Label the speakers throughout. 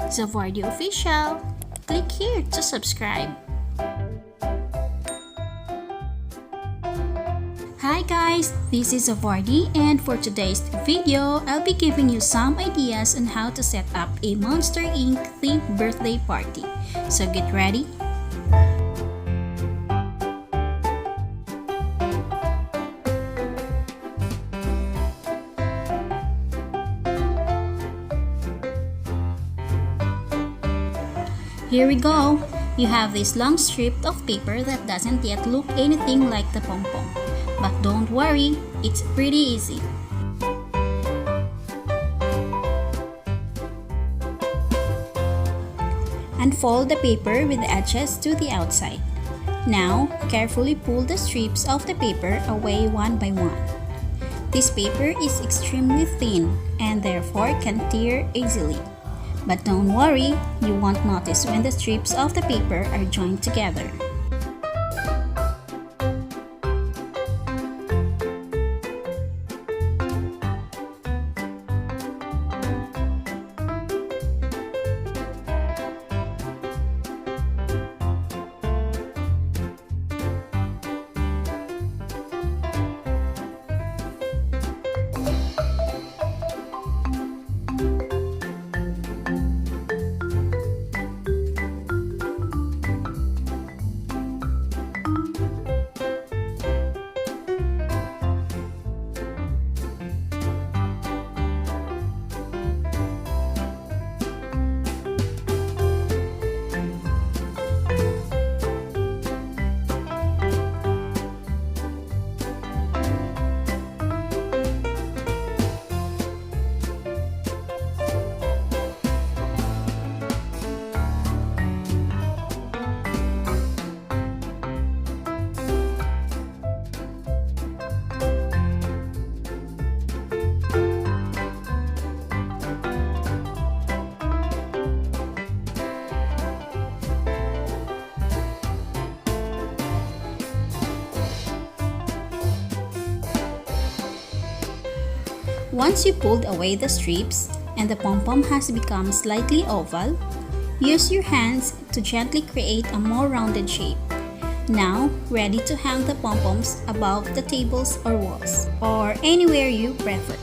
Speaker 1: Zavardy Official. Click here to subscribe. Hi guys, this is Zavardy, and for today's video, I'll be giving you some ideas on how to set up a Monster Inc. themed birthday party. So get ready. Here we go! You have this long strip of paper that doesn't yet look anything like the pom-pom. But don't worry, it's pretty easy. Unfold the paper with the edges to the outside. Now, carefully pull the strips of the paper away one by one. This paper is extremely thin and therefore can tear easily. But don't worry, you won't notice when the strips of the paper are joined together. Once you pulled away the strips and the pom-pom has become slightly oval, use your hands to gently create a more rounded shape. Now, ready to hang the pom-poms above the tables or walls, or anywhere you prefer.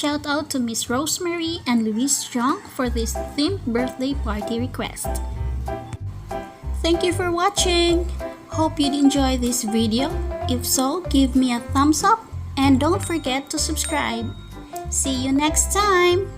Speaker 1: shout out to Miss Rosemary and Louise Jong for this themed birthday party request. Thank you for watching! Hope you'd enjoy this video. If so, give me a thumbs up and don't forget to subscribe. See you next time!